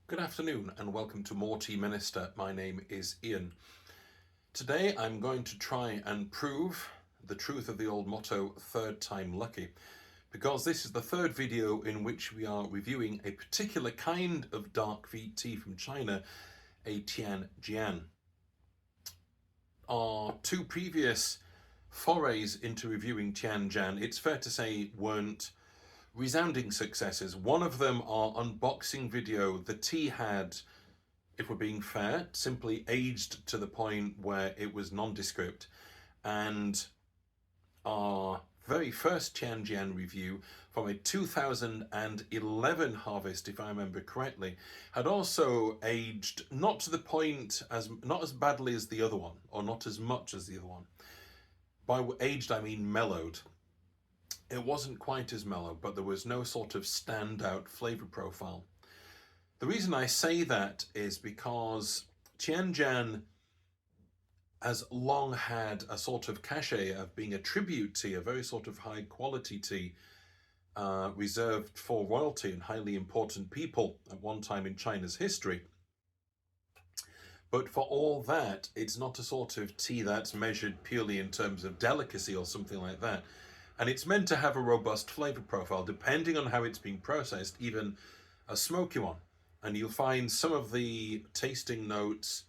Good afternoon and welcome to More Tea Minister. My name is Ian. Today I'm going to try and prove the truth of the old motto, third time lucky, because this is the third video in which we are reviewing a particular kind of dark tea from China, a Tian Jian. Our two previous forays into reviewing Tian Jian, it's fair to say, weren't resounding successes. One of them, our unboxing video, the tea had, if we're being fair, simply aged to the point where it was nondescript. And our very first Tian Jian review from a 2011 harvest, if I remember correctly, had also aged not to the point, not as badly as the other one, or not as much as the other one. By aged, I mean mellowed. It wasn't quite as mellow, but there was no sort of standout flavor profile. The reason I say that is because Tian Jian has long had a sort of cachet of being a tribute tea, a very sort of high quality tea, reserved for royalty and highly important people at one time in China's history. But for all that, it's not a sort of tea that's measured purely in terms of delicacy or something like that. And it's meant to have a robust flavor profile, depending on how it's being processed, even a smoky one. And you'll find some of the tasting notes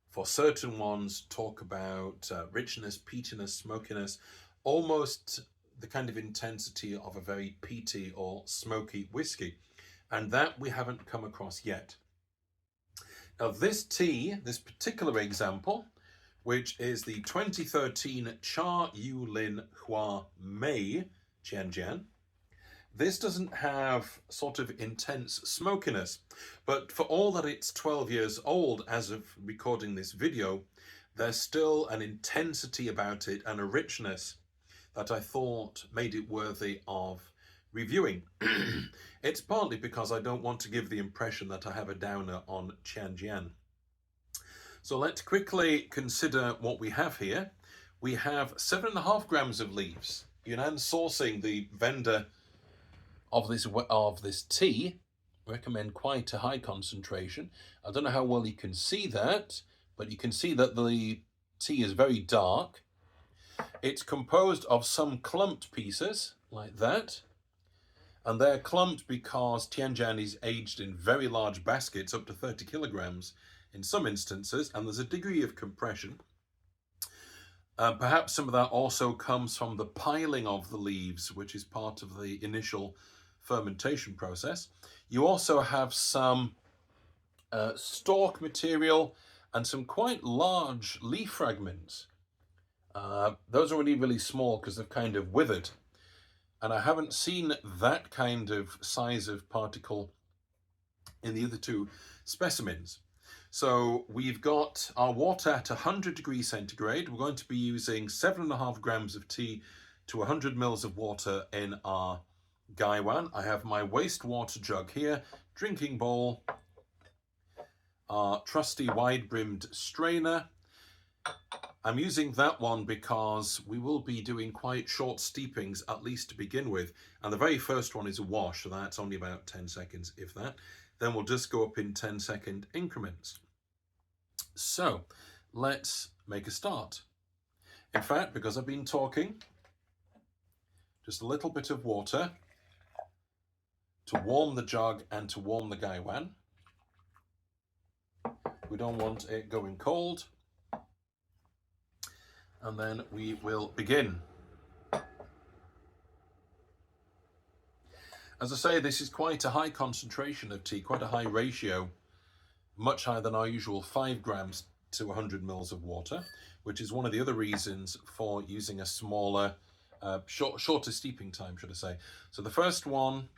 for certain ones talk about richness, peatiness, smokiness, almost the kind of intensity of a very peaty or smoky whiskey. And that we haven't come across yet. Now this tea, this particular example, which is the 2013 Cha Yu Lin Hua Mei Tian Jian. This doesn't have sort of intense smokiness, but for all that it's 12 years old as of recording this video, there's still an intensity about it and a richness that I thought made it worthy of reviewing. It's partly because I don't want to give the impression that I have a downer on Tian Jian. So let's quickly consider what we have here. We have 7.5 grams of leaves. Hunan sourcing, the vendor of this tea, recommend quite a high concentration. I don't know how well you can see that, but you can see that the tea is very dark. It's composed of some clumped pieces, like that. And they're clumped because Tian Jian is aged in very large baskets, up to 30 kilograms in some instances, and there's a degree of compression. Perhaps some of that also comes from the piling of the leaves, which is part of the initial fermentation process. You also have some stalk material and some quite large leaf fragments. Those are only really small because they've kind of withered. And I haven't seen that kind of size of particle in the other two specimens. So we've got our water at 100 degrees centigrade. We're going to be using 7.5 grams of tea to 100 mils of water in our gaiwan. I have my wastewater jug here, drinking bowl, our trusty wide-brimmed strainer. I'm using that one because we will be doing quite short steepings, at least to begin with. And the very first one is a wash, so that's only about 10 seconds, if that. Then we'll just go up in 10-second increments. So let's make a start. In fact, because I've been talking, just a little bit of water to warm the jug and to warm the gaiwan. We don't want it going cold. And then we will begin. As I say, this is quite a high concentration of tea, quite a high ratio, much higher than our usual 5 grams to 100 mils of water, which is one of the other reasons for using a smaller, shorter steeping time, should I say. So the first one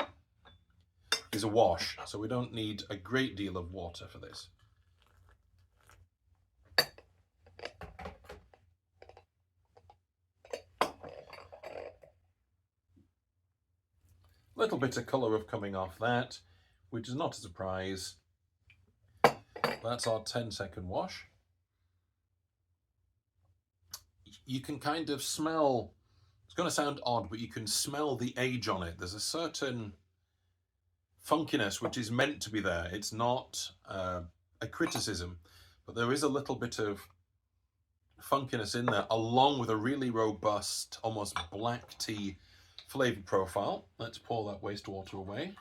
is a wash, so we don't need a great deal of water for this. Little bit of colour coming off that, which is not a surprise. That's our 10-second wash. You can kind of smell, it's going to sound odd, but you can smell the age on it. There's a certain funkiness which is meant to be there. It's not a criticism, but there is a little bit of funkiness in there, along with a really robust, almost black tea flavor profile. Let's pour that wastewater away.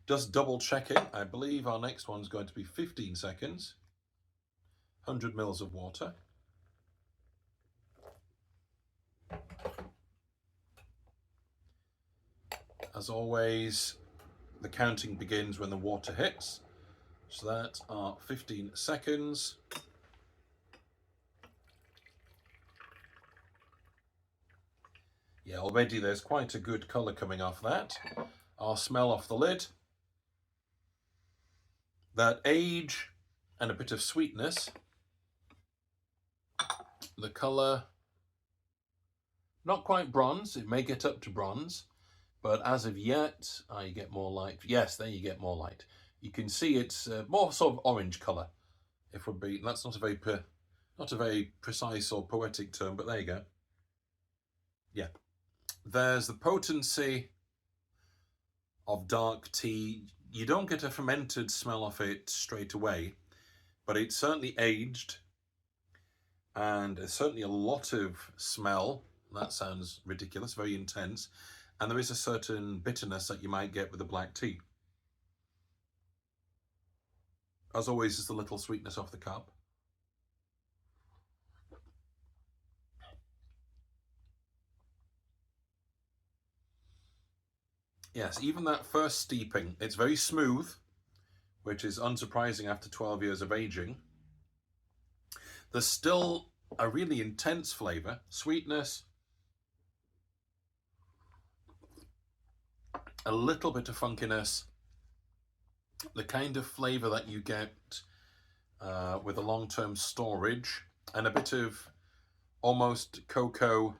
Just double checking. I believe our next one's going to be 15 seconds. 100 mils of water. As always, the counting begins when the water hits. So that's our 15 seconds. Yeah, already there's quite a good colour coming off that. I'll smell off the lid. That age and a bit of sweetness. The colour, not quite bronze. It may get up to bronze, but as of yet, you get more light. Yes, there you get more light. You can see it's more sort of orange colour. If we're being, that's not a very precise or poetic term, but there you go. Yeah. There's the potency of dark tea. You don't get a fermented smell off it straight away, but it's certainly aged, and there's certainly a lot of smell. That sounds ridiculous, very intense, and there is a certain bitterness that you might get with the black tea. As always, just a little sweetness off the cup. Yes, even that first steeping, it's very smooth, which is unsurprising after 12 years of aging. There's still a really intense flavour, sweetness, a little bit of funkiness, the kind of flavour that you get with a long-term storage, and a bit of almost cocoa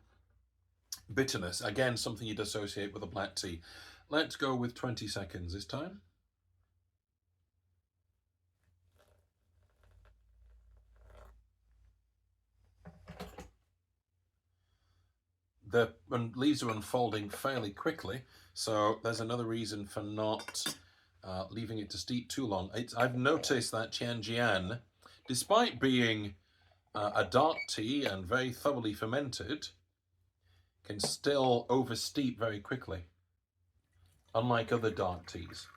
bitterness. Again, something you'd associate with a black tea. Let's go with 20 seconds this time. The leaves are unfolding fairly quickly, so there's another reason for not leaving it to steep too long. I've noticed that Tian Jian, despite being a dark tea and very thoroughly fermented, can still oversteep very quickly, unlike other dark teas.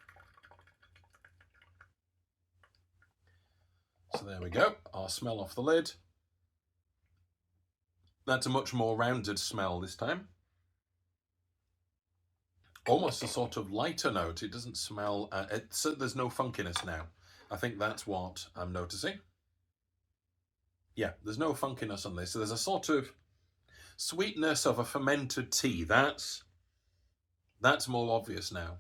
So there we go, our smell off the lid. That's a much more rounded smell this time. Almost a sort of lighter note. It doesn't smell, there's no funkiness now. I think that's what I'm noticing. Yeah, there's no funkiness on this. So there's a sort of sweetness of a fermented tea. That's more obvious now.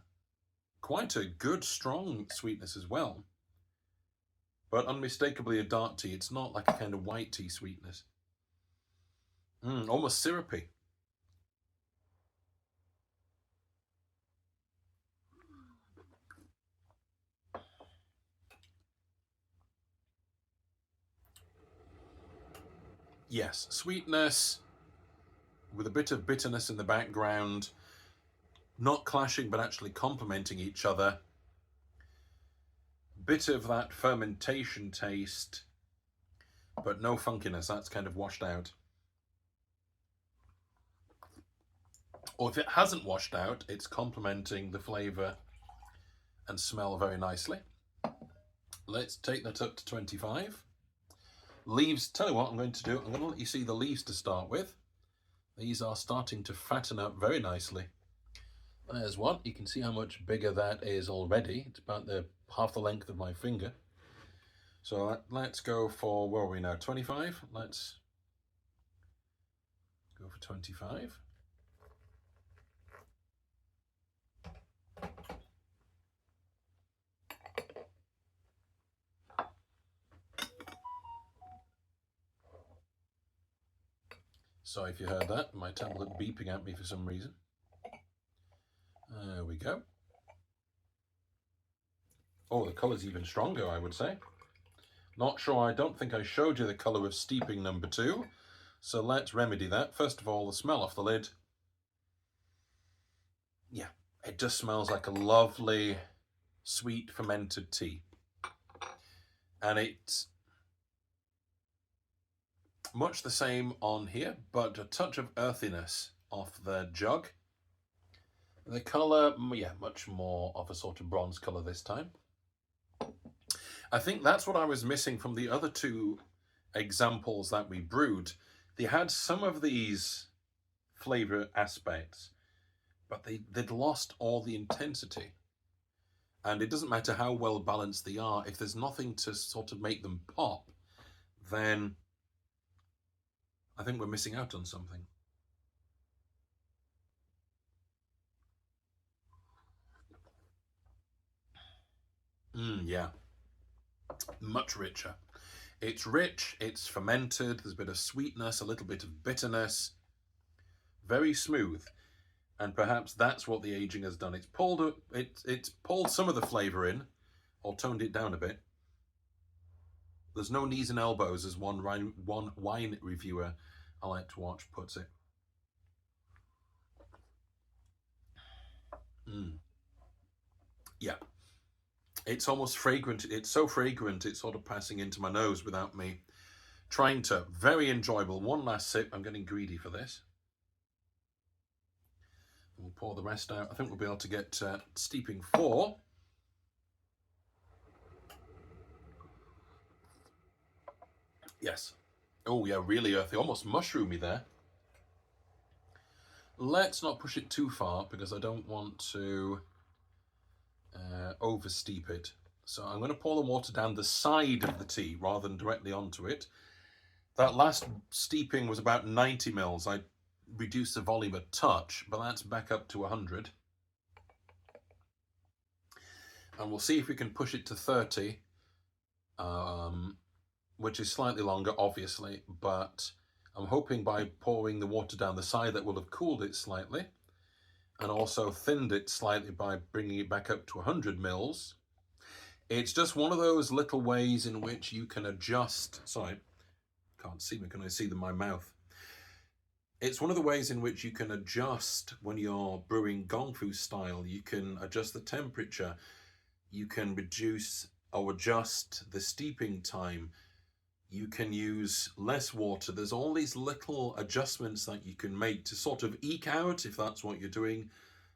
Quite a good, strong sweetness as well. But unmistakably a dark tea. It's not like a kind of white tea sweetness. Almost syrupy. Yes, sweetness with a bit of bitterness in the background, not clashing but actually complementing each other. Bit of that fermentation taste, but no funkiness. That's kind of washed out. Or if it hasn't washed out, it's complementing the flavour and smell very nicely. Let's take that up to 25. Leaves, tell you what I'm going to do. I'm going to let you see the leaves to start with. These are starting to fatten up very nicely. There's one. You can see how much bigger that is already. It's about half the length of my finger. So let's go for, where are we now, 25? Let's go for 25. Sorry if you heard that, my tablet beeping at me for some reason. There we go. Oh, the colour's even stronger, I would say. Not sure, I don't think I showed you the colour of steeping number 2. So let's remedy that. First of all, the smell off the lid. Yeah, It just smells like a lovely, sweet fermented tea. And it's much the same on here, but a touch of earthiness off the jug. The colour, yeah, much more of a sort of bronze colour this time. I think that's what I was missing from the other two examples that we brewed. They had some of these flavour aspects, but they'd lost all the intensity. And it doesn't matter how well balanced they are, if there's nothing to sort of make them pop, then I think we're missing out on something. Yeah, much richer. It's rich, it's fermented, there's a bit of sweetness, a little bit of bitterness, very smooth. And perhaps that's what the aging has done. It's pulled some of the flavour in, or toned it down a bit. There's no knees and elbows, as one wine reviewer I like to watch puts it. Yeah. It's almost fragrant. It's so fragrant, it's sort of passing into my nose without me trying to. Very enjoyable. One last sip. I'm getting greedy for this. We'll pour the rest out. I think we'll be able to get steeping 4. Yes. Oh, yeah, really earthy. Almost mushroomy there. Let's not push it too far because I don't want to over steep it. So I'm going to pour the water down the side of the tea rather than directly onto it. That last steeping was about 90 mils. I reduced the volume a touch, but that's back up to 100. And we'll see if we can push it to 30, which is slightly longer, obviously, but I'm hoping by pouring the water down the side that will have cooled it slightly, and also thinned it slightly by bringing it back up to 100 mils. It's just one of those little ways in which you can adjust. Sorry, can't see me. Can I see my mouth? It's one of the ways in which you can adjust when you're brewing gongfu style. You can adjust the temperature. You can reduce or adjust the steeping time. You can use less water. There's all these little adjustments that you can make to sort of eke out, if that's what you're doing,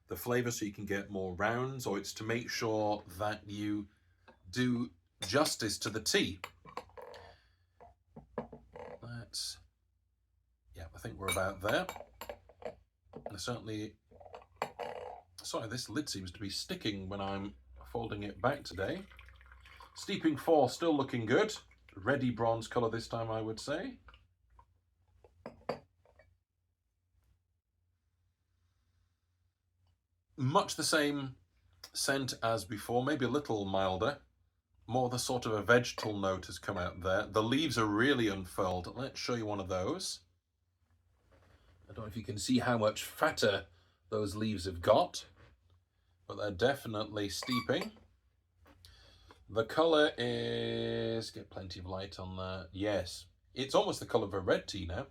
the flavour so you can get more rounds, or it's to make sure that you do justice to the tea. Yeah, I think we're about there. Certainly, sorry, this lid seems to be sticking when I'm folding it back today. Steeping 4, still looking good. Ready bronze colour this time, I would say. Much the same scent as before, maybe a little milder. More the sort of a vegetal note has come out there. The leaves are really unfurled. Let's show you one of those. I don't know if you can see how much fatter those leaves have got, but they're definitely steeping. The colour is, get plenty of light on that. Yes, it's almost the colour of a red tea now.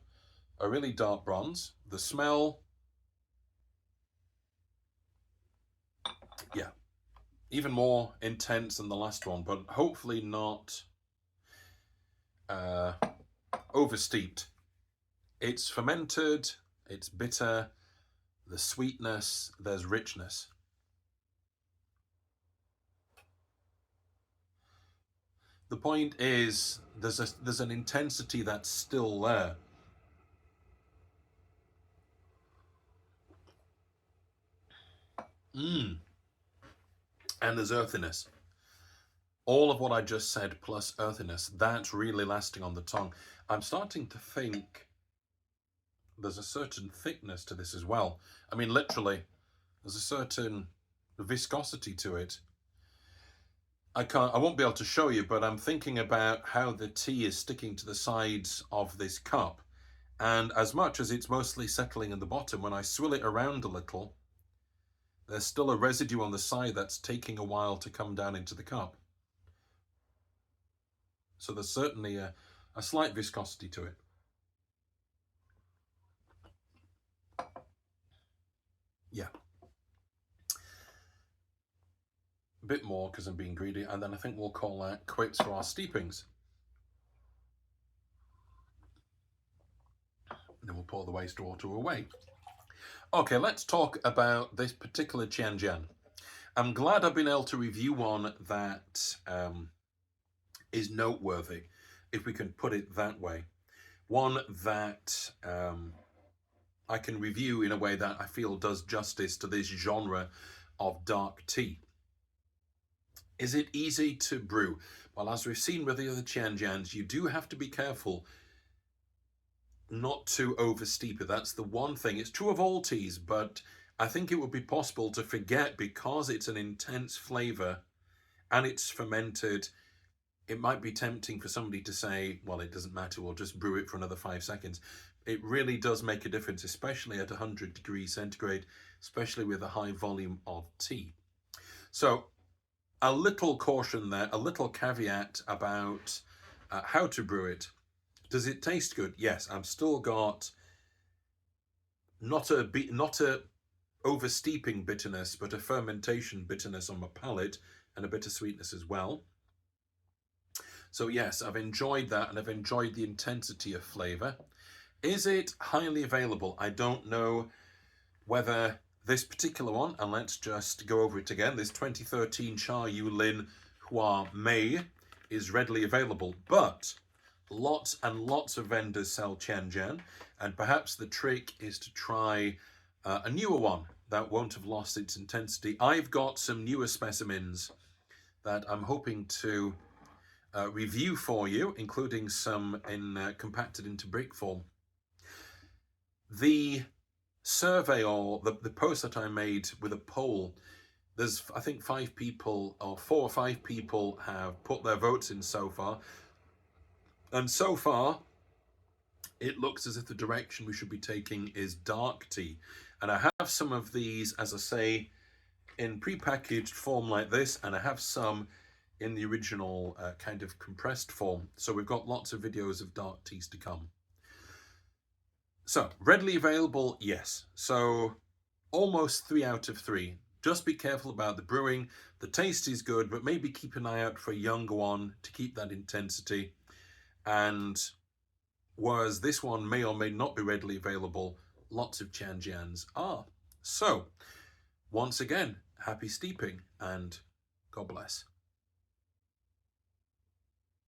A really dark bronze. The smell, yeah, even more intense than the last one, but hopefully not over-steeped. It's fermented, it's bitter, the sweetness, there's richness. The point is, there's an intensity that's still there. And there's earthiness. All of what I just said plus earthiness, that's really lasting on the tongue. I'm starting to think there's a certain thickness to this as well. I mean, literally, there's a certain viscosity to it. I won't be able to show you, but I'm thinking about how the tea is sticking to the sides of this cup. And as much as it's mostly settling in the bottom, when I swill it around a little, there's still a residue on the side that's taking a while to come down into the cup. So there's certainly a slight viscosity to it. Yeah. bit more because I'm being greedy, and then I think we'll call that quits for our steepings. Then we'll pour the wastewater away. Okay, let's talk about this particular Tian Jian. I'm glad I've been able to review one that is noteworthy, if we can put it that way. One that I can review in a way that I feel does justice to this genre of dark tea. Is it easy to brew? Well, as we've seen with the other Tian Jians, you do have to be careful not to oversteep it. That's the one thing. It's true of all teas, but I think it would be possible to forget, because it's an intense flavor and it's fermented. It might be tempting for somebody to say, well, it doesn't matter, we'll just brew it for another 5 seconds. It really does make a difference, especially at 100 degrees centigrade, especially with a high volume of tea. So a little caution there, a little caveat about how to brew it. Does it taste good? Yes, I've still got not a oversteeping bitterness, but a fermentation bitterness on my palate, and a bit of sweetness as well. So yes, I've enjoyed that, and I've enjoyed the intensity of flavor. Is it highly available? I don't know whether this particular one, and let's just go over it again, this 2013 Cha Yu Lin Hua Mei is readily available, but lots and lots of vendors sell Tian Jian, and perhaps the trick is to try a newer one that won't have lost its intensity. I've got some newer specimens that I'm hoping to review for you, including some compacted into brick form. The survey, or the post that I made with a poll, there's, I think, 5 people, or 4 or 5 people have put their votes in so far. And so far, it looks as if the direction we should be taking is dark tea. And I have some of these, as I say, in pre-packaged form like this, and I have some in the original kind of compressed form. So we've got lots of videos of dark teas to come. So, readily available, yes. So, almost 3 out of 3. Just be careful about the brewing. The taste is good, but maybe keep an eye out for a younger one to keep that intensity. And whereas this one may or may not be readily available, lots of Tian Jians are. So, once again, happy steeping, and God bless.